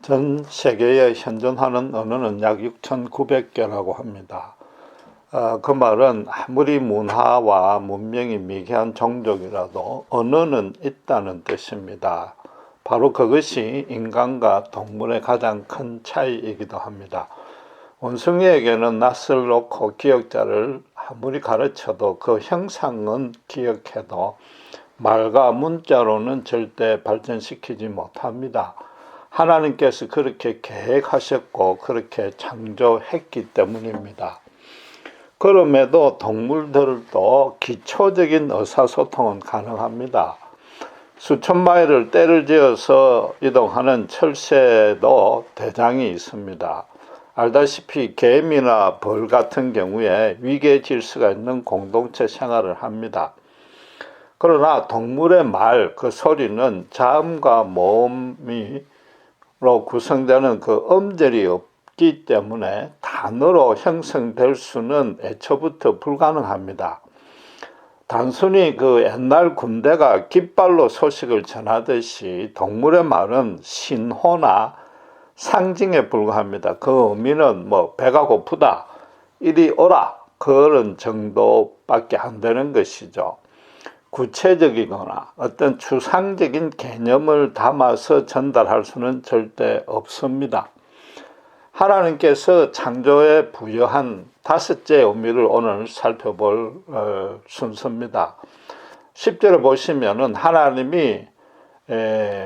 전 세계에 현존하는 언어는 약 6,900개라고 합니다. 그 말은 아무리 문화와 문명이 미개한 종족이라도 언어는 있다는 뜻입니다. 바로 그것이 인간과 동물의 가장 큰 차이이기도 합니다. 원숭이에게는 낯을 놓고 기억자를 아무리 가르쳐도 그 형상은 기억해도 말과 문자로는 절대 발전시키지 못합니다. 하나님께서 그렇게 계획하셨고 그렇게 창조했기 때문입니다. 그럼에도 동물들도 기초적인 의사소통은 가능합니다. 수천 마일을 떼를 지어서 이동하는 철새도 대장이 있습니다. 알다시피 개미나 벌 같은 경우에 위계 질서가 있는 공동체 생활을 합니다. 그러나 동물의 말, 그 소리는 자음과 모음으로 구성되는 그 음절이 없기 때문에 단어로 형성될 수는 애초부터 불가능합니다. 단순히 그 옛날 군대가 깃발로 소식을 전하듯이 동물의 말은 신호나 상징에 불과합니다. 그 의미는 배가 고프다, 이리 오라, 그런 정도밖에 안 되는 것이죠. 구체적이거나 어떤 추상적인 개념을 담아서 전달할 수는 절대 없습니다. 하나님께서 창조에 부여한 다섯째 의미를 오늘 살펴볼 순서입니다. 10절에 보시면은 하나님이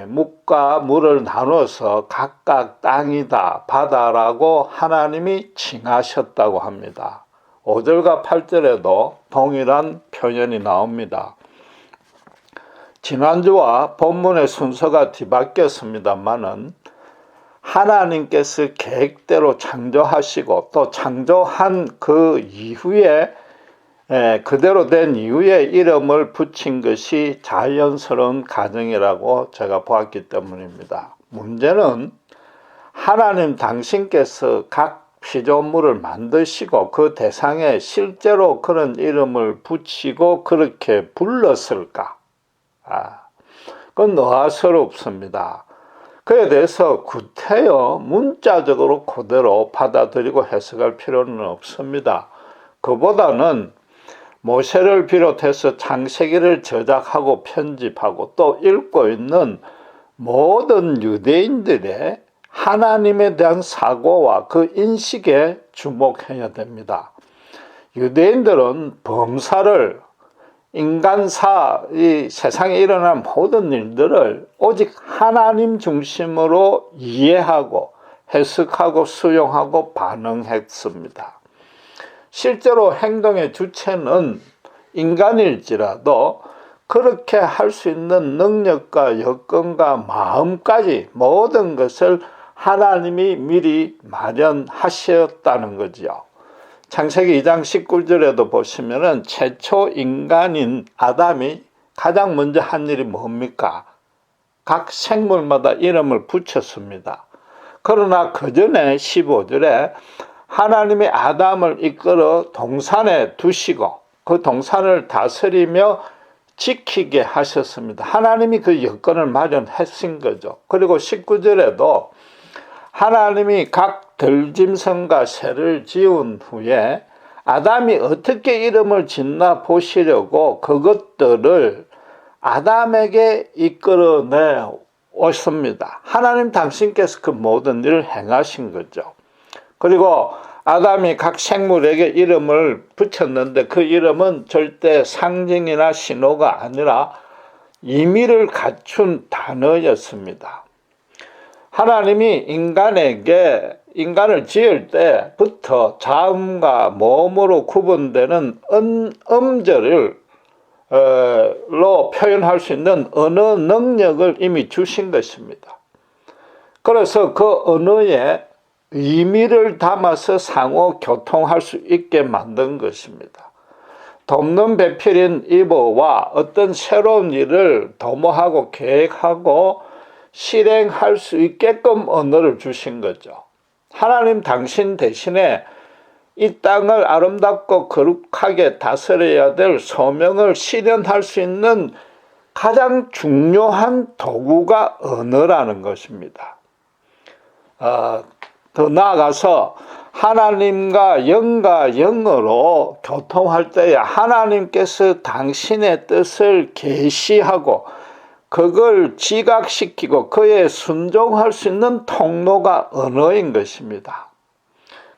묵과 물을 나눠서 각각 땅이다, 바다라고 하나님이 칭하셨다고 합니다. 5절과 8절에도 동일한 표현이 나옵니다. 지난주와 본문의 순서가 뒤바뀌었습니다만은 하나님께서 계획대로 창조하시고 또 창조한 그 이후에 그대로 된 이후에 이름을 붙인 것이 자연스러운 과정이라고 제가 보았기 때문입니다. 문제는 하나님 당신께서 각 피조물을 만드시고 그 대상에 실제로 그런 이름을 붙이고 그렇게 불렀을까? 그건 의아스럽습니다. 그에 대해서 구태여 문자적으로 그대로 받아들이고 해석할 필요는 없습니다. 그보다는 모세를 비롯해서 창세기를 저작하고 편집하고 또 읽고 있는 모든 유대인들의 하나님에 대한 사고와 그 인식에 주목해야 됩니다. 유대인들은 범사를 인간사, 이 세상에 일어난 모든 일들을 오직 하나님 중심으로 이해하고 해석하고 수용하고 반응했습니다. 실제로 행동의 주체는 인간일지라도 그렇게 할 수 있는 능력과 여건과 마음까지 모든 것을 하나님이 미리 마련하셨다는 거지요. 창세기 2장 19절에도 보시면은 최초 인간인 아담이 가장 먼저 한 일이 뭡니까? 각 생물마다 이름을 붙였습니다. 그러나 그 전에 15절에 하나님이 아담을 이끌어 동산에 두시고 그 동산을 다스리며 지키게 하셨습니다. 하나님이 그 여건을 마련하신 거죠. 그리고 19절에도 하나님이 각 들짐승과 새를 지은 후에 아담이 어떻게 이름을 짓나 보시려고 그것들을 아담에게 이끌어내 오십니다. 하나님 당신께서 그 모든 일을 행하신 거죠. 그리고 아담이 각 생물에게 이름을 붙였는데 그 이름은 절대 상징이나 신호가 아니라 의미를 갖춘 단어였습니다. 하나님이 인간을 지을 때부터 자음과 모음으로 구분되는 음절로 표현할 수 있는 언어 능력을 이미 주신 것입니다. 그래서 그 언어에 의미를 담아서 상호 교통할 수 있게 만든 것입니다. 돕는 배필인 이브와 어떤 새로운 일을 도모하고 계획하고 실행할 수 있게끔 언어를 주신 거죠. 하나님 당신 대신에 이 땅을 아름답고 거룩하게 다스려야 될 소명을 실현할 수 있는 가장 중요한 도구가 언어라는 것입니다. 더 나아가서 하나님과 영과 영으로 교통할 때에 하나님께서 당신의 뜻을 계시하고 그걸 지각시키고 그에 순종할 수 있는 통로가 언어인 것입니다.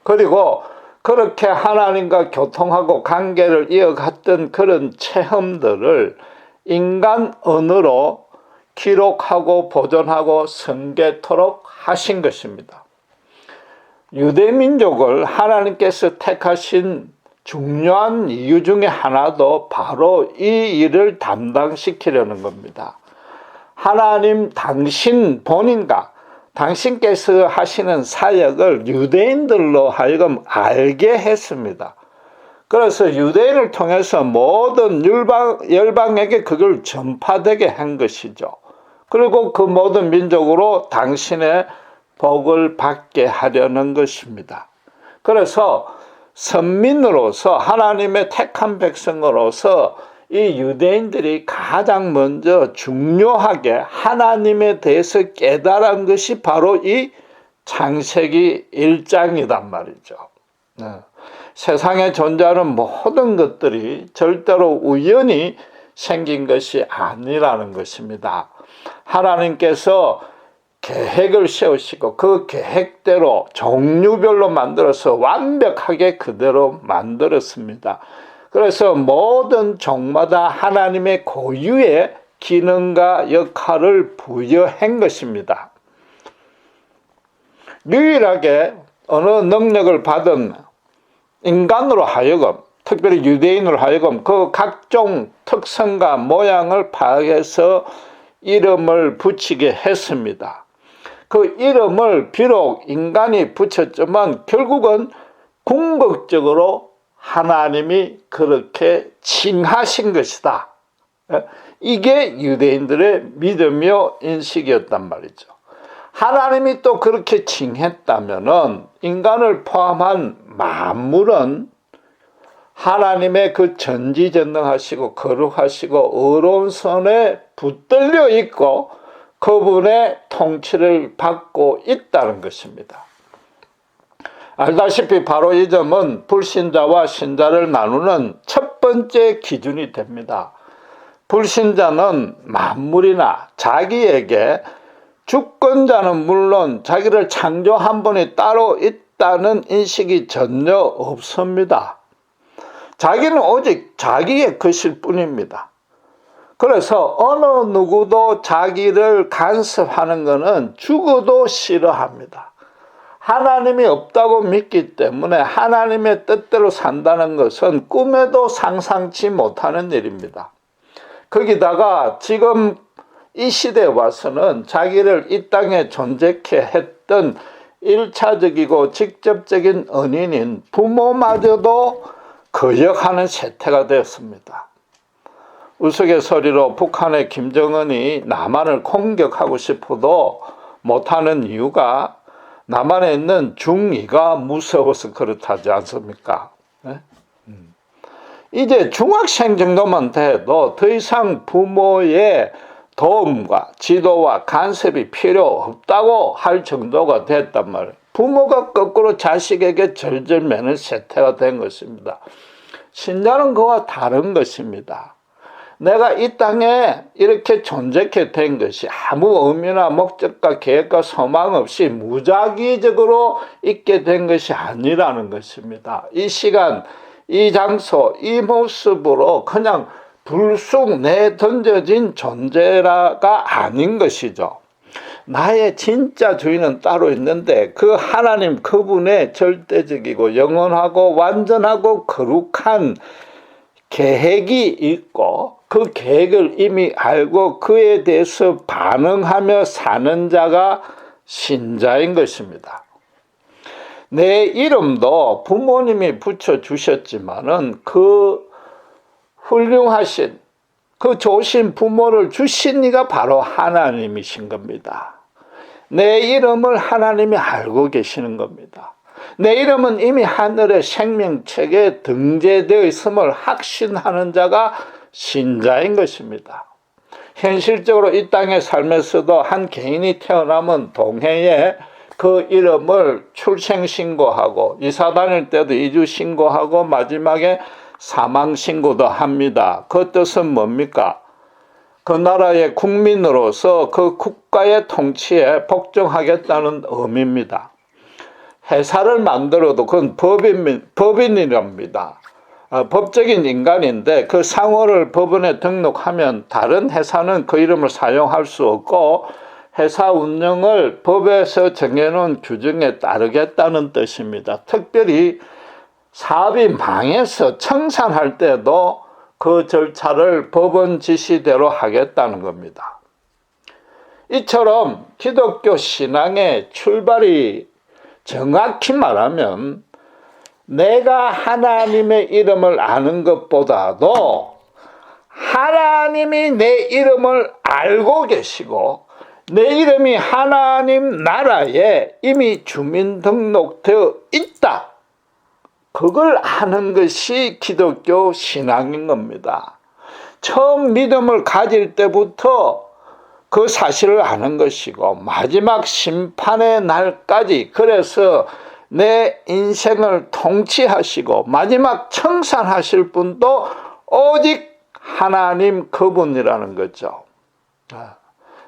그리고 그렇게 하나님과 교통하고 관계를 이어갔던 그런 체험들을 인간 언어로 기록하고 보존하고 전개토록 하신 것입니다. 유대민족을 하나님께서 택하신 중요한 이유 중에 하나도 바로 이 일을 담당시키려는 겁니다. 하나님 당신 본인과 당신께서 하시는 사역을 유대인들로 하여금 알게 했습니다. 그래서 유대인을 통해서 모든 열방에게 그걸 전파되게 한 것이죠. 그리고 그 모든 민족으로 당신의 복을 받게 하려는 것입니다. 그래서 선민으로서 하나님의 택한 백성으로서 이 유대인들이 가장 먼저 중요하게 하나님에 대해서 깨달은 것이 바로 이 창세기 1장이란 말이죠. 세상에 존재하는 모든 것들이 절대로 우연히 생긴 것이 아니라는 것입니다. 하나님께서 계획을 세우시고 그 계획대로 종류별로 만들어서 완벽하게 그대로 만들었습니다. 그래서 모든 종마다 하나님의 고유의 기능과 역할을 부여한 것입니다. 유일하게 어느 능력을 받은 인간으로 하여금, 특별히 유대인으로 하여금 그 각종 특성과 모양을 파악해서 이름을 붙이게 했습니다. 그 이름을 비록 인간이 붙였지만 결국은 궁극적으로 하나님이 그렇게 칭하신 것이다. 이게 유대인들의 믿음이요 인식이었단 말이죠. 하나님이 또 그렇게 칭했다면은 인간을 포함한 만물은 하나님의 그 전지전능하시고 거룩하시고 의로운 손에 붙들려 있고 그분의 통치를 받고 있다는 것입니다. 알다시피 바로 이 점은 불신자와 신자를 나누는 첫 번째 기준이 됩니다. 불신자는 만물이나 자기에게 주권자는 물론 자기를 창조한 분이 따로 있다는 인식이 전혀 없습니다. 자기는 오직 자기의 것일 뿐입니다. 그래서 어느 누구도 자기를 간섭하는 것은 죽어도 싫어합니다. 하나님이 없다고 믿기 때문에 하나님의 뜻대로 산다는 것은 꿈에도 상상치 못하는 일입니다. 거기다가 지금 이 시대에 와서는 자기를 이 땅에 존재케 했던 1차적이고 직접적인 은인인 부모마저도 거역하는 세태가 되었습니다. 우스갯소리로 북한의 김정은이 남한을 공격하고 싶어도 못하는 이유가 남한에 있는 중이가 무서워서 그렇다지 않습니까? 네? 이제 중학생 정도만 돼도 더 이상 부모의 도움과 지도와 간섭이 필요 없다고 할 정도가 됐단 말이에요. 부모가 거꾸로 자식에게 절절매는 세태가 된 것입니다. 신자는 그와 다른 것입니다. 내가 이 땅에 이렇게 존재케 된 것이 아무 의미나 목적과 계획과 소망 없이 무작위적으로 있게 된 것이 아니라는 것입니다. 이 시간, 이 장소, 이 모습으로 그냥 불쑥 내던져진 존재가 아닌 것이죠. 나의 진짜 주인은 따로 있는데 그 하나님 그분의 절대적이고 영원하고 완전하고 거룩한 계획이 있고 그 계획을 이미 알고 그에 대해서 반응하며 사는 자가 신자인 것입니다. 내 이름도 부모님이 붙여주셨지만은 그 훌륭하신 그 좋으신 부모를 주신 이가 바로 하나님이신 겁니다. 내 이름을 하나님이 알고 계시는 겁니다. 내 이름은 이미 하늘의 생명책에 등재되어 있음을 확신하는 자가 신자인 것입니다. 현실적으로 이 땅에 살면서도 한 개인이 태어나면 동해에 그 이름을 출생신고하고 이사 다닐 때도 이주신고하고 마지막에 사망신고도 합니다. 그 뜻은 뭡니까? 그 나라의 국민으로서 그 국가의 통치에 복종하겠다는 의미입니다. 회사를 만들어도 그건 법인이랍니다. 법적인 인간인데 그 상호를 법원에 등록하면 다른 회사는 그 이름을 사용할 수 없고 회사 운영을 법에서 정해놓은 규정에 따르겠다는 뜻입니다. 특별히 사업이 망해서 청산할 때도 그 절차를 법원 지시대로 하겠다는 겁니다. 이처럼 기독교 신앙의 출발이 정확히 말하면 내가 하나님의 이름을 아는 것보다도 하나님이 내 이름을 알고 계시고 내 이름이 하나님 나라에 이미 주민등록되어 있다. 그걸 아는 것이 기독교 신앙인 겁니다. 처음 믿음을 가질 때부터 그 사실을 아는 것이고 마지막 심판의 날까지 그래서 내 인생을 통치하시고 마지막 청산하실 분도 오직 하나님 그분이라는 거죠.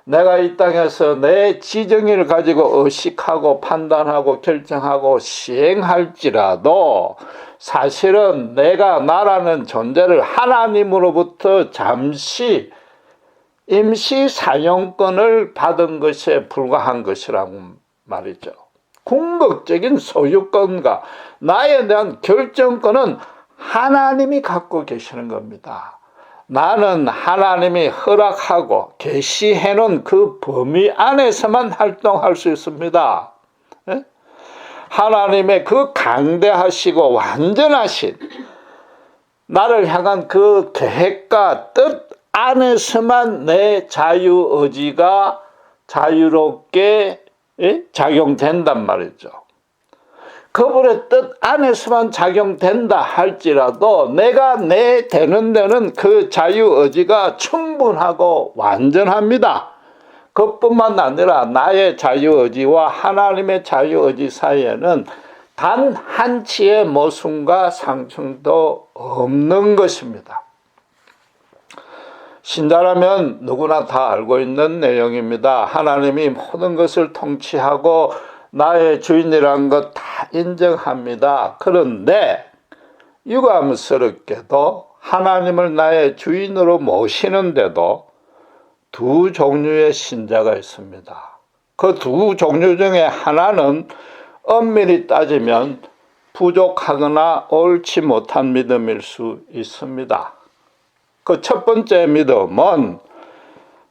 내가 이 땅에서 내 지정의를 가지고 의식하고 판단하고 결정하고 시행할지라도 사실은 내가 나라는 존재를 하나님으로부터 잠시 임시 사용권을 받은 것에 불과한 것이라고 말이죠. 궁극적인 소유권과 나에 대한 결정권은 하나님이 갖고 계시는 겁니다. 나는 하나님이 허락하고 계시해 놓은 그 범위 안에서만 활동할 수 있습니다. 하나님의 그 강대하시고 완전하신 나를 향한 그 계획과 뜻 안에서만 내 자유의지가 자유롭게 작용된단 말이죠. 그분의 뜻 안에서만 작용된다 할지라도 내가 내 되는 데는 그 자유의지가 충분하고 완전합니다. 그뿐만 아니라 나의 자유의지와 하나님의 자유의지 사이에는 단 한치의 모순과 상충도 없는 것입니다. 신자라면 누구나 다 알고 있는 내용입니다. 하나님이 모든 것을 통치하고 나의 주인이라는 것 다 인정합니다. 그런데 유감스럽게도 하나님을 나의 주인으로 모시는데도 두 종류의 신자가 있습니다. 그 두 종류 중에 하나는 엄밀히 따지면 부족하거나 옳지 못한 믿음일 수 있습니다. 그 첫 번째 믿음은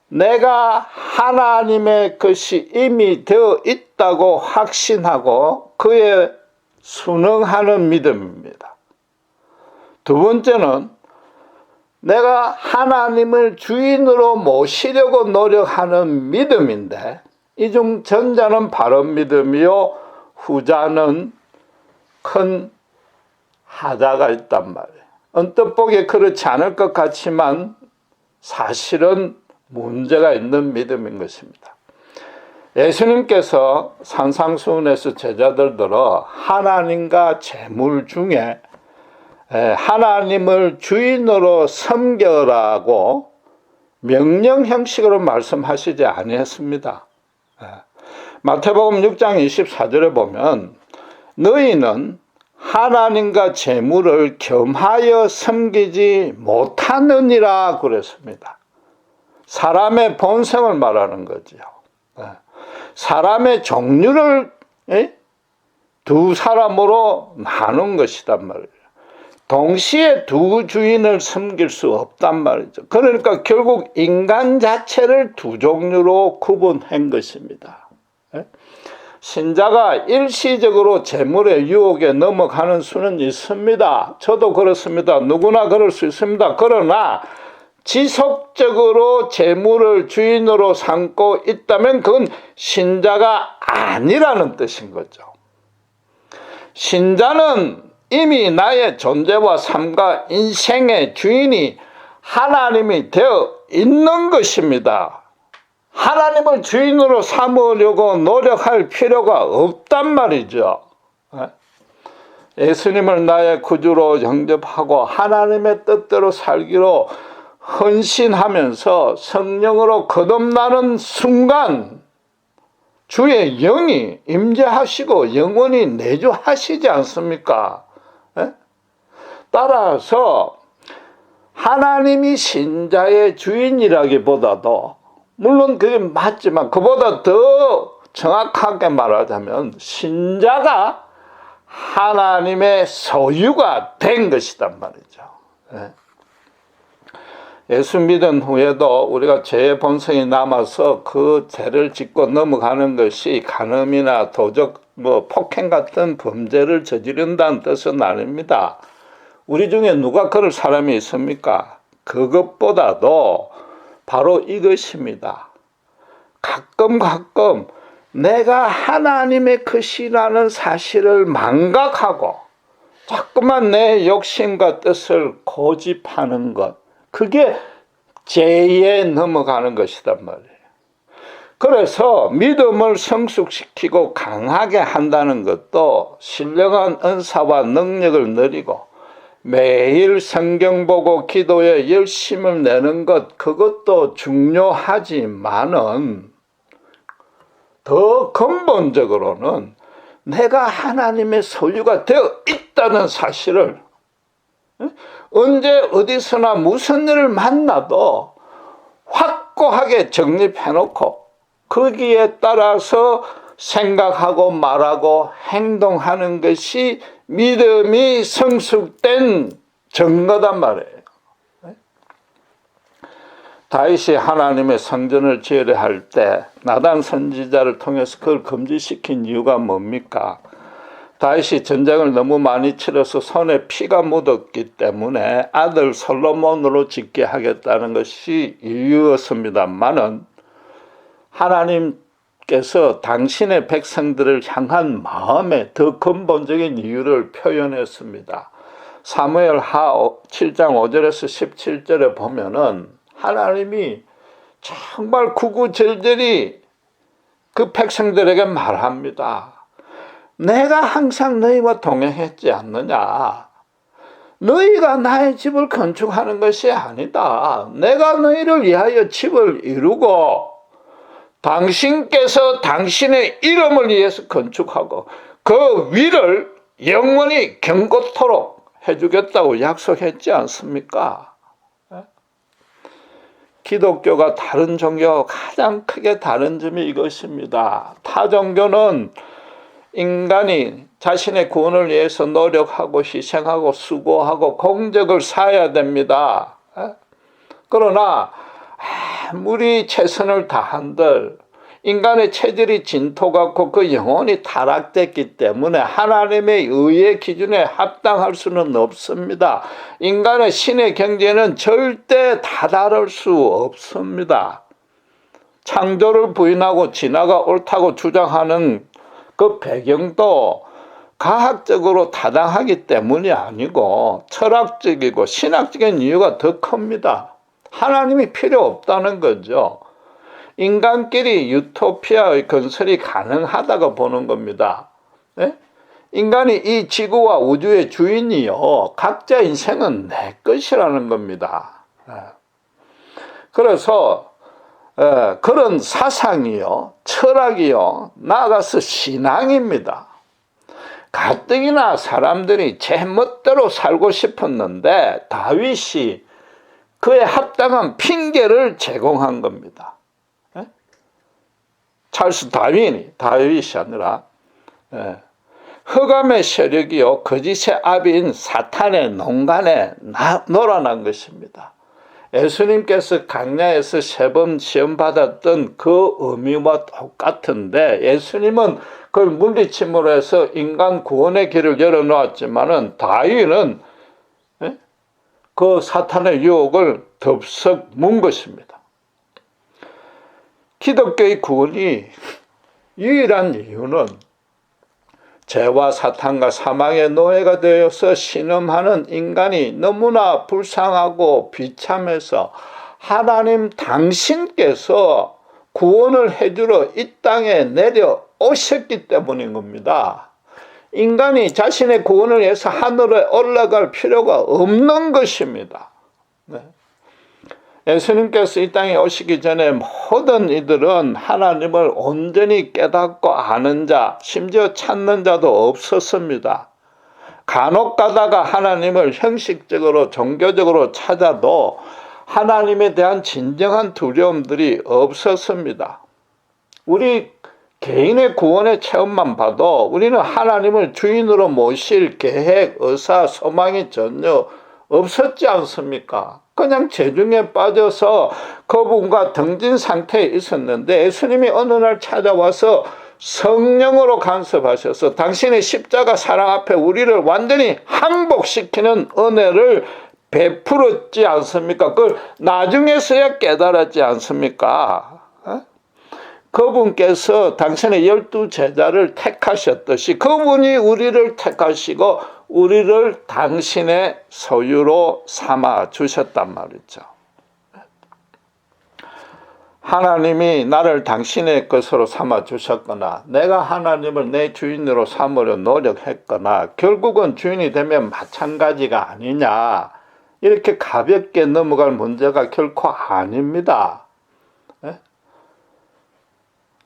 내가 하나님의 것이 이미 되어 있다고 확신하고 그에 순응하는 믿음입니다. 두 번째는 내가 하나님을 주인으로 모시려고 노력하는 믿음인데 이 중 전자는 바른 믿음이요 후자는 큰 하자가 있단 말이에요. 언뜻 보기에 그렇지 않을 것 같지만 사실은 문제가 있는 믿음인 것입니다. 예수님께서 산상수훈에서 제자들들어 하나님과 재물 중에 하나님을 주인으로 섬겨라고 명령 형식으로 말씀하시지 아니했습니다. 마태복음 6장 24절에 보면 너희는 하나님과 재물을 겸하여 섬기지 못하느니라 그랬습니다. 사람의 본성을 말하는 거죠. 사람의 종류를 두 사람으로 나눈 것이단 말이에요. 동시에 두 주인을 섬길 수 없단 말이죠. 그러니까 결국 인간 자체를 두 종류로 구분한 것입니다. 신자가 일시적으로 재물의 유혹에 넘어가는 수는 있습니다. 저도 그렇습니다. 누구나 그럴 수 있습니다. 그러나 지속적으로 재물을 주인으로 삼고 있다면 그건 신자가 아니라는 뜻인 거죠. 신자는 이미 나의 존재와 삶과 인생의 주인이 하나님이 되어 있는 것입니다. 하나님을 주인으로 삼으려고 노력할 필요가 없단 말이죠. 예수님을 나의 구주로 영접하고 하나님의 뜻대로 살기로 헌신하면서 성령으로 거듭나는 순간 주의 영이 임재하시고 영원히 내주하시지 않습니까? 따라서 하나님이 신자의 주인이라기보다도, 물론 그게 맞지만 그보다 더 정확하게 말하자면 신자가 하나님의 소유가 된 것이란 말이죠. 예수 믿은 후에도 우리가 죄의 본성이 남아서 그 죄를 짓고 넘어가는 것이 간음이나 도적, 폭행 같은 범죄를 저지른다는 뜻은 아닙니다. 우리 중에 누가 그럴 사람이 있습니까? 그것보다도 바로 이것입니다. 가끔 내가 하나님의 것이라는 사실을 망각하고 자꾸만 내 욕심과 뜻을 고집하는 것, 그게 죄에 넘어가는 것이란 말이에요. 그래서 믿음을 성숙시키고 강하게 한다는 것도 신령한 은사와 능력을 누리고 매일 성경 보고 기도에 열심을 내는 것, 그것도 중요하지만은 더 근본적으로는 내가 하나님의 소유가 되어 있다는 사실을 언제 어디서나 무슨 일을 만나도 확고하게 정립해놓고 거기에 따라서 생각하고 말하고 행동하는 것이 믿음이 성숙된 증거단 말이에요. 다윗이 하나님의 성전을 지으려 할 때 나단 선지자를 통해서 그걸 금지시킨 이유가 뭡니까? 다윗이 전쟁을 너무 많이 치러서 손에 피가 묻었기 때문에 아들 솔로몬으로 짓게 하겠다는 것이 이유였습니다만은 하나님께서 당신의 백성들을 향한 마음의 더 근본적인 이유를 표현했습니다. 사무엘 하 7장 5절에서 17절에 보면은 하나님이 정말 구구절절히 그 백성들에게 말합니다. 내가 항상 너희와 동행했지 않느냐? 너희가 나의 집을 건축하는 것이 아니다. 내가 너희를 위하여 집을 이루고 당신께서 당신의 이름을 위해서 건축하고 그 위를 영원히 경고토록 해주겠다고 약속했지 않습니까? 기독교가 다른 종교와 가장 크게 다른 점이 이것입니다. 타 종교는 인간이 자신의 구원을 위해서 노력하고 희생하고 수고하고 공적을 쌓아야 됩니다. 그러나 아무리 최선을 다한들 인간의 체질이 진토 같고 그 영혼이 타락됐기 때문에 하나님의 의의 기준에 합당할 수는 없습니다. 인간의 신의 경지에는 절대 다다를 수 없습니다. 창조를 부인하고 진화가 옳다고 주장하는 그 배경도 과학적으로 타당하기 때문이 아니고 철학적이고 신학적인 이유가 더 큽니다. 하나님이 필요 없다는 거죠. 인간끼리 유토피아의 건설이 가능하다고 보는 겁니다. 네? 인간이 이 지구와 우주의 주인이요, 각자 인생은 내 것이라는 겁니다. 그래서 그런 사상이요, 철학이요, 나아가서 신앙입니다. 가뜩이나 사람들이 제 멋대로 살고 싶었는데 다윗이 그에 합당한 핑계를 제공한 겁니다. 찰스 다윈이, 다윗이 아니라 흑암의 세력이요 거짓의 아비인 사탄의 농간에 놀아난 것입니다. 예수님께서 강야에서 3번 시험받았던 그 의미와 똑같은데 예수님은 그걸 물리침으로 해서 인간 구원의 길을 열어놓았지만은 다윗은 그 사탄의 유혹을 덥석 문 것입니다. 기독교의 구원이 유일한 이유는 죄와 사탄과 사망의 노예가 되어서 신음하는 인간이 너무나 불쌍하고 비참해서 하나님 당신께서 구원을 해주러 이 땅에 내려오셨기 때문인 겁니다. 인간이 자신의 구원을 위해서 하늘에 올라갈 필요가 없는 것입니다. 네. 예수님께서 이 땅에 오시기 전에 모든 이들은 하나님을 온전히 깨닫고 아는 자, 심지어 찾는 자도 없었습니다. 간혹 가다가 하나님을 형식적으로 종교적으로 찾아도 하나님에 대한 진정한 두려움들이 없었습니다. 우리 개인의 구원의 체험만 봐도 우리는 하나님을 주인으로 모실 계획, 의사, 소망이 전혀 없었지 않습니까? 그냥 재중에 빠져서 그분과 등진 상태에 있었는데 예수님이 어느 날 찾아와서 성령으로 간섭하셔서 당신의 십자가 사랑 앞에 우리를 완전히 항복시키는 은혜를 베풀었지 않습니까? 그걸 나중에서야 깨달았지 않습니까? 그분께서 당신의 12 제자를 택하셨듯이 그분이 우리를 택하시고 우리를 당신의 소유로 삼아 주셨단 말이죠. 하나님이 나를 당신의 것으로 삼아 주셨거나 내가 하나님을 내 주인으로 삼으려 노력했거나 결국은 주인이 되면 마찬가지가 아니냐, 이렇게 가볍게 넘어갈 문제가 결코 아닙니다.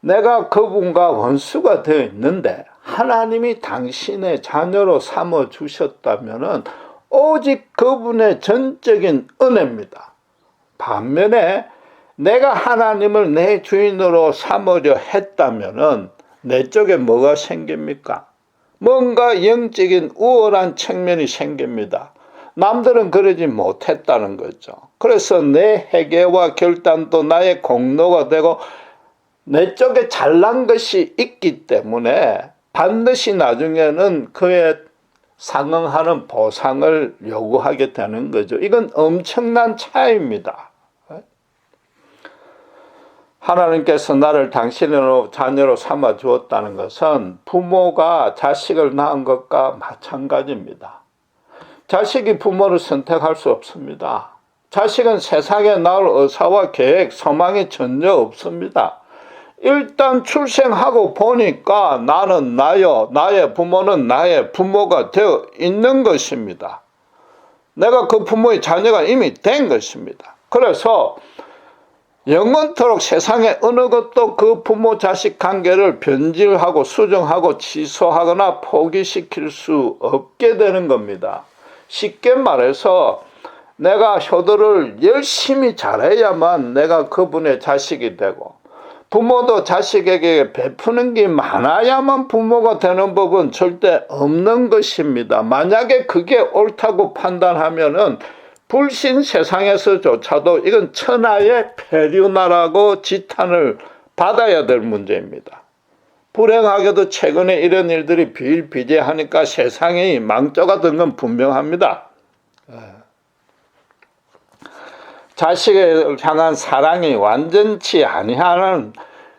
내가 그분과 원수가 되어 있는데 하나님이 당신의 자녀로 삼아 주셨다면 오직 그분의 전적인 은혜입니다. 반면에 내가 하나님을 내 주인으로 삼으려 했다면 내 쪽에 뭐가 생깁니까? 뭔가 영적인 우월한 측면이 생깁니다. 남들은 그러지 못했다는 거죠. 그래서 내 회개와 결단도 나의 공로가 되고 내 쪽에 잘난 것이 있기 때문에 반드시 나중에는 그에 상응하는 보상을 요구하게 되는 거죠. 이건 엄청난 차이입니다. 하나님께서 나를 당신의 자녀로 삼아 주었다는 것은 부모가 자식을 낳은 것과 마찬가지입니다. 자식이 부모를 선택할 수 없습니다. 자식은 세상에 나올 의사와 계획, 소망이 전혀 없습니다. 일단 출생하고 보니까 나는 나요, 나의 부모는 나의 부모가 되어 있는 것입니다. 내가 그 부모의 자녀가 이미 된 것입니다. 그래서 영원토록 세상에 어느 것도 그 부모 자식 관계를 변질하고 수정하고 취소하거나 포기시킬 수 없게 되는 겁니다. 쉽게 말해서 내가 효도를 열심히 잘해야만 내가 그분의 자식이 되고 부모도 자식에게 베푸는 게 많아야만 부모가 되는 법은 절대 없는 것입니다. 만약에 그게 옳다고 판단하면은 불신 세상에서조차도 이건 천하의 폐륜하라고 지탄을 받아야 될 문제입니다. 불행하게도 최근에 이런 일들이 비일비재하니까 세상이 망조가 든 건 분명합니다. 자식을 향한 사랑이 완전치 아니하는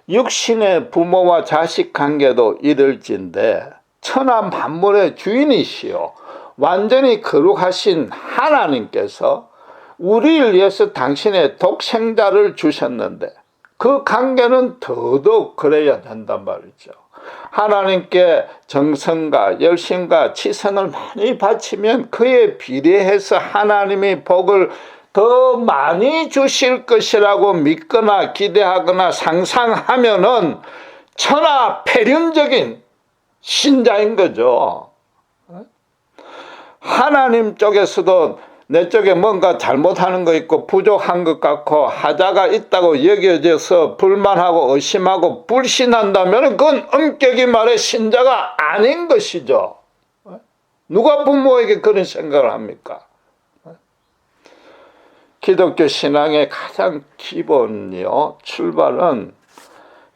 육신의 부모와 자식 관계도 이럴진데 천하 만물의 주인이시요 완전히 거룩하신 하나님께서 우리를 위해서 당신의 독생자를 주셨는데 그 관계는 더더욱 그래야 된단 말이죠. 하나님께 정성과 열심과 치성을 많이 바치면 그에 비례해서 하나님의 복을 더 많이 주실 것이라고 믿거나 기대하거나 상상하면은 천하 폐륜적인 신자인 거죠. 하나님 쪽에서도 내 쪽에 뭔가 잘못하는 거 있고 부족한 것 같고 하자가 있다고 여겨져서 불만하고 의심하고 불신한다면 그건 엄격히 말해 신자가 아닌 것이죠. 누가 부모에게 그런 생각을 합니까? 기독교 신앙의 가장 기본이요 출발은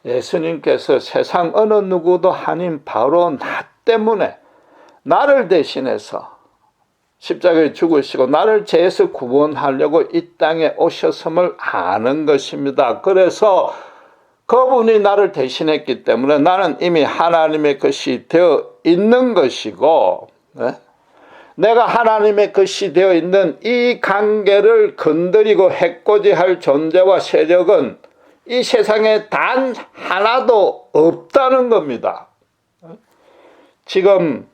예수님께서 세상 어느 누구도 아닌 바로 나 때문에 나를 대신해서 십자가에 죽으시고 나를 죄에서 구원하려고 이 땅에 오셨음을 아는 것입니다. 그래서 그분이 나를 대신했기 때문에 나는 이미 하나님의 것이 되어 있는 것이고 내가 하나님의 것이 되어 있는 이 관계를 건드리고 해코지할 존재와 세력은 이 세상에 단 하나도 없다는 겁니다. 지금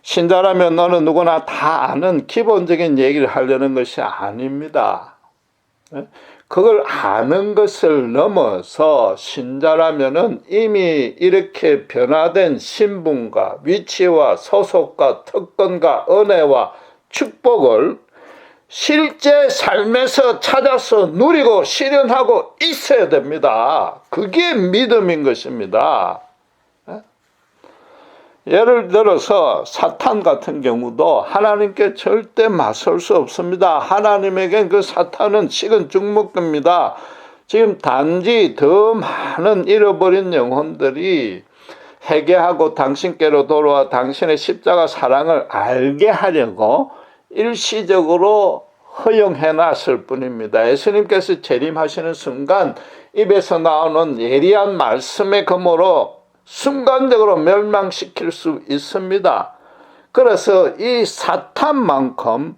신자라면 어느 누구나 다 아는 기본적인 얘기를 하려는 것이 아닙니다. 그걸 아는 것을 넘어서 신자라면은 이미 이렇게 변화된 신분과 위치와 소속과 특권과 은혜와 축복을 실제 삶에서 찾아서 누리고 실현하고 있어야 됩니다. 그게 믿음인 것입니다. 예를 들어서 사탄 같은 경우도 하나님께 절대 맞설 수 없습니다. 하나님에겐 그 사탄은 식은 죽먹입니다. 지금 단지 더 많은 잃어버린 영혼들이 회개하고 당신께로 돌아와 당신의 십자가 사랑을 알게 하려고 일시적으로 허용해 놨을 뿐입니다. 예수님께서 재림하시는 순간 입에서 나오는 예리한 말씀의 검으로 순간적으로 멸망시킬 수 있습니다. 그래서 이 사탄만큼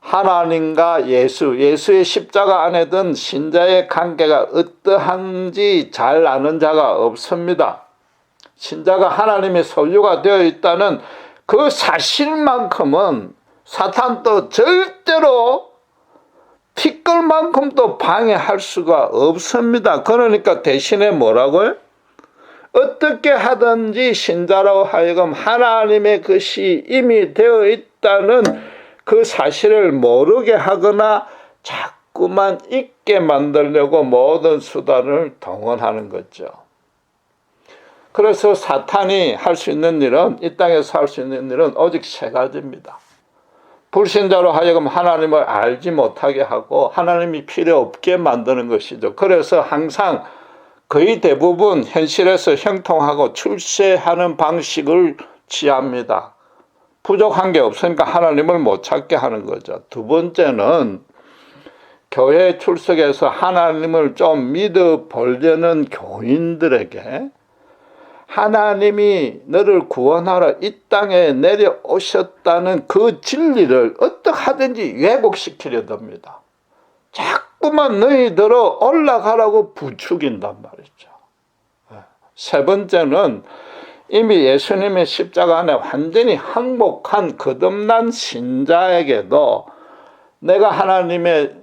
하나님과 예수의 십자가 안에 든 신자의 관계가 어떠한지 잘 아는 자가 없습니다. 신자가 하나님의 소유가 되어 있다는 그 사실만큼은 사탄도 절대로 티끌만큼도 방해할 수가 없습니다. 그러니까 대신에 뭐라고요? 어떻게 하든지 신자로 하여금 하나님의 것이 이미 되어 있다는 그 사실을 모르게 하거나 자꾸만 잊게 만들려고 모든 수단을 동원하는 거죠. 그래서 사탄이 할 수 있는 일은, 이 땅에서 할 수 있는 일은 오직 세 가지입니다. 불신자로 하여금 하나님을 알지 못하게 하고 하나님이 필요 없게 만드는 것이죠. 그래서 항상 거의 대부분 현실에서 형통하고 출세하는 방식을 취합니다. 부족한 게 없으니까 하나님을 못 찾게 하는 거죠. 두 번째는 교회 출석해서 하나님을 좀 믿어보려는 교인들에게 하나님이 너를 구원하러 이 땅에 내려오셨다는 그 진리를 어떻게 하든지 왜곡시키려 듭니다. 자꾸만 너희들어 올라가라고 부추긴단 말이죠. 세 번째는 이미 예수님의 십자가 안에 완전히 항복한 거듭난 신자에게도 내가 하나님의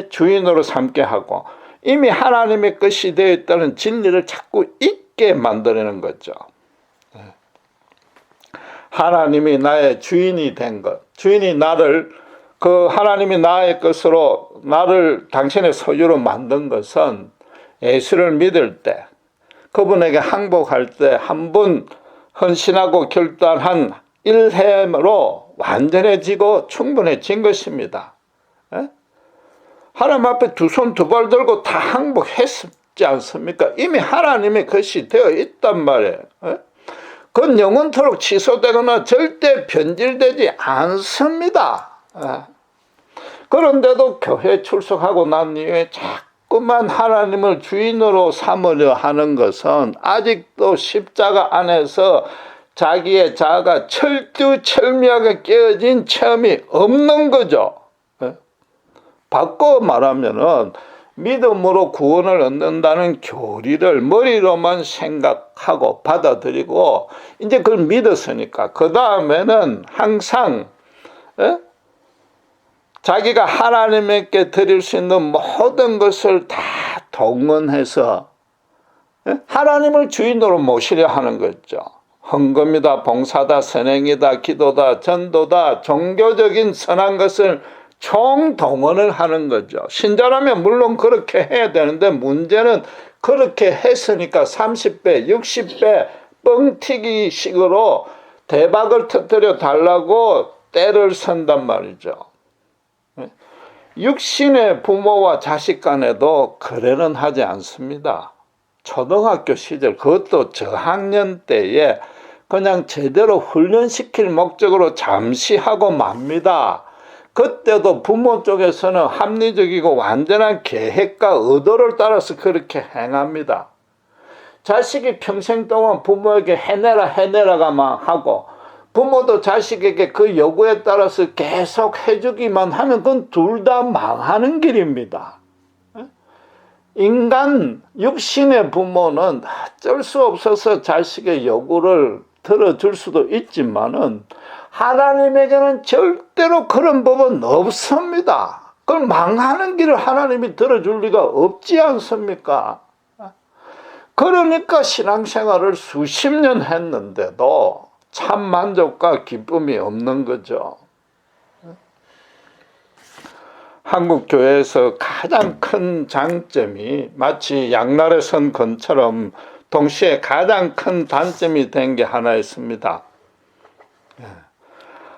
주인으로 삼게 하고 이미 하나님의 것이 되어 있다는 진리를 자꾸 잊게 만드는 거죠. 하나님이 나의 주인이 된 것, 주인이 나를 하나님이 나의 것으로 나를 당신의 소유로 만든 것은 예수를 믿을 때, 그분에게 항복할 때 한 번 헌신하고 결단한 일햄으로 완전해지고 충분해진 것입니다. 하나님 앞에 두 손 두 발 들고 다 항복했지 않습니까? 이미 하나님의 것이 되어 있단 말이에요. 그건 영원토록 취소되거나 절대 변질되지 않습니다. 그런데도 교회 출석하고 난 이후에 자꾸만 하나님을 주인으로 삼으려 하는 것은 아직도 십자가 안에서 자기의 자아가 철두철미하게 깨어진 체험이 없는 거죠. 바꿔 말하면은 믿음으로 구원을 얻는다는 교리를 머리로만 생각하고 받아들이고 이제 그걸 믿었으니까 그 다음에는 항상 자기가 하나님께 드릴 수 있는 모든 것을 다 동원해서 하나님을 주인으로 모시려 하는 거죠. 헌금이다, 봉사다, 선행이다, 기도다, 전도다, 종교적인 선한 것을 총동원을 하는 거죠. 신자라면 물론 그렇게 해야 되는데 문제는 그렇게 했으니까 30배, 60배 뻥튀기 식으로 대박을 터뜨려 달라고 때를 선단 말이죠. 육신의 부모와 자식 간에도 거래는 하지 않습니다. 초등학교 시절, 그것도 저학년 때에 그냥 제대로 훈련시킬 목적으로 잠시 하고 맙니다. 그때도 부모 쪽에서는 합리적이고 완전한 계획과 의도를 따라서 그렇게 행합니다. 자식이 평생 동안 부모에게 해내라가만 하고 부모도 자식에게 그 요구에 따라서 계속 해주기만 하면 그건 둘 다 망하는 길입니다. 인간 육신의 부모는 어쩔 수 없어서 자식의 요구를 들어줄 수도 있지만은 하나님에게는 절대로 그런 법은 없습니다. 그걸 망하는 길을 하나님이 들어줄 리가 없지 않습니까? 그러니까 신앙생활을 수십 년 했는데도 참 만족과 기쁨이 없는 거죠. 한국 교회에서 가장 큰 장점이 마치 양날의 선 건처럼 동시에 가장 큰 단점이 된 게 하나 있습니다.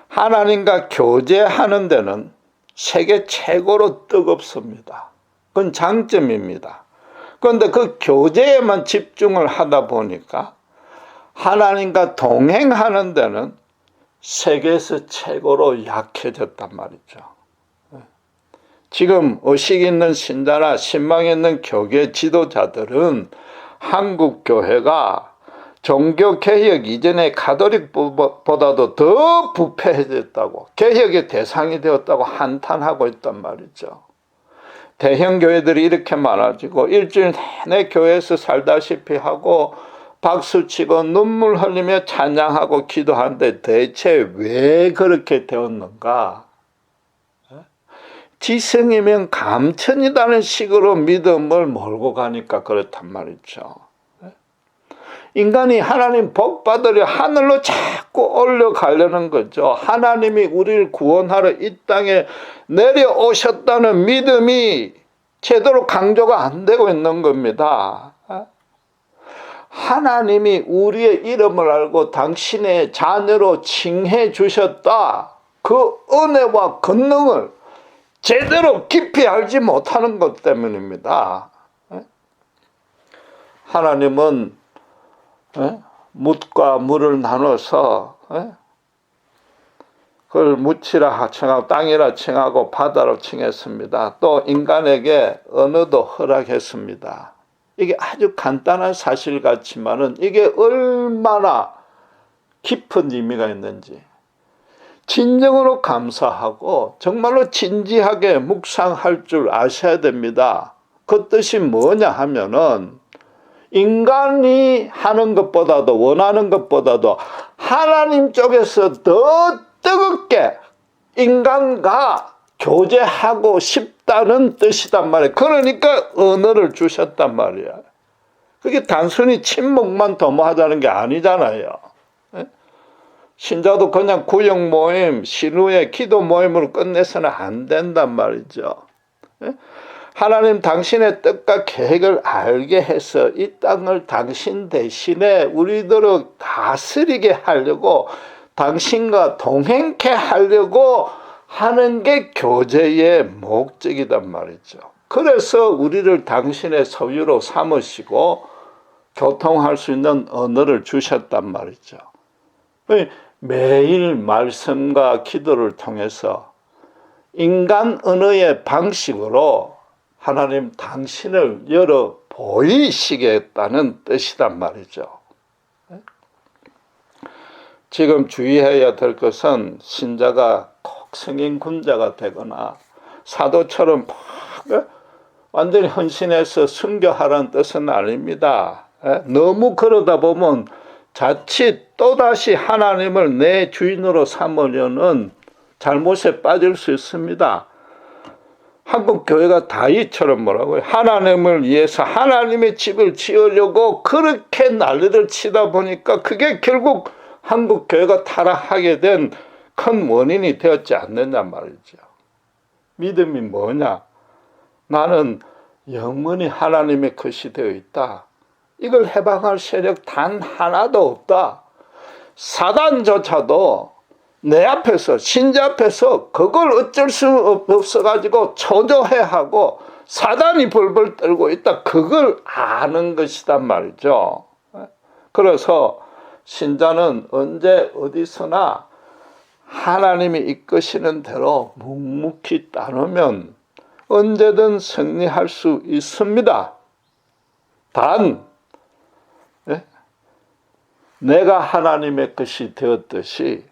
하나님과 교제하는 데는 세계 최고로 뜨겁습니다. 그건 장점입니다. 그런데 그 교제에만 집중을 하다 보니까 하나님과 동행하는 데는 세계에서 최고로 약해졌단 말이죠. 지금 의식 있는 신자나 신망 있는 교계 지도자들은 한국 교회가 종교개혁 이전의 가톨릭보다도 더 부패해졌다고, 개혁의 대상이 되었다고 한탄하고 있단 말이죠. 대형 교회들이 이렇게 많아지고 일주일 내내 교회에서 살다시피 하고 박수치고 눈물 흘리며 찬양하고 기도하는데 대체 왜 그렇게 되었는가? 지성이면 감천이라는 식으로 믿음을 몰고 가니까 그렇단 말이죠. 인간이 하나님 복 받으려 하늘로 자꾸 올라가려는 거죠. 하나님이 우리를 구원하러 이 땅에 내려오셨다는 믿음이 제대로 강조가 안 되고 있는 겁니다. 하나님이 우리의 이름을 알고 당신의 자녀로 칭해 주셨다. 그 은혜와 권능을 제대로 깊이 알지 못하는 것 때문입니다. 하나님은 묻과 물을 나눠서 그걸 묻이라 칭하고 땅이라 칭하고 바다로 칭했습니다. 또 인간에게 언어도 허락했습니다. 이게 아주 간단한 사실 같지만은 이게 얼마나 깊은 의미가 있는지 진정으로 감사하고 정말로 진지하게 묵상할 줄 아셔야 됩니다. 그 뜻이 뭐냐 하면은 인간이 하는 것보다도 원하는 것보다도 하나님 쪽에서 더 뜨겁게 인간과 교제하고 싶다는 뜻이단 말이에요. 그러니까 언어를 주셨단 말이야. 그게 단순히 침묵만 도모하자는 게 아니잖아요. 신자도 그냥 구역 모임, 신우의 기도 모임으로 끝내서는 안 된단 말이죠. 하나님 당신의 뜻과 계획을 알게 해서 이 땅을 당신 대신에 우리들을 다스리게 하려고 당신과 동행케 하려고 하는 게 교제의 목적이단 말이죠. 그래서 우리를 당신의 소유로 삼으시고 교통할 수 있는 언어를 주셨단 말이죠. 매일 말씀과 기도를 통해서 인간 언어의 방식으로 하나님 당신을 열어 보이시겠다는 뜻이란 말이죠. 지금 주의해야 될 것은 신자가 꼭 성인 군자가 되거나 사도처럼 완전히 헌신해서 순교하라는 뜻은 아닙니다. 너무 그러다 보면 자칫 또다시 하나님을 내 주인으로 삼으려는 잘못에 빠질 수 있습니다. 한국 교회가 다윗처럼 뭐라고요? 하나님을 위해서 하나님의 집을 지으려고 그렇게 난리를 치다 보니까 그게 결국 한국 교회가 타락하게 된 큰 원인이 되었지 않느냐 말이죠. 믿음이 뭐냐? 나는 영원히 하나님의 것이 되어 있다. 이걸 해방할 세력 단 하나도 없다. 사단조차도 내 앞에서 신자 앞에서 그걸 어쩔 수 없어가지고 초조해하고 사단이 벌벌 떨고 있다. 그걸 아는 것이단 말이죠. 그래서 신자는 언제 어디서나 하나님이 이끄시는 대로 묵묵히 따르면 언제든 승리할 수 있습니다. 단 내가 하나님의 것이 되었듯이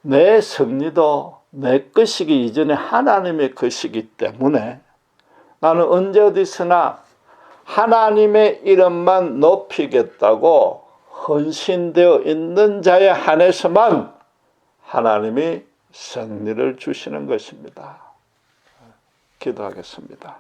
내 승리도 내 것이기 이전에 하나님의 것이기 때문에 나는 언제 어디서나 하나님의 이름만 높이겠다고 헌신되어 있는 자에 한해서만 하나님이 승리를 주시는 것입니다. 기도하겠습니다.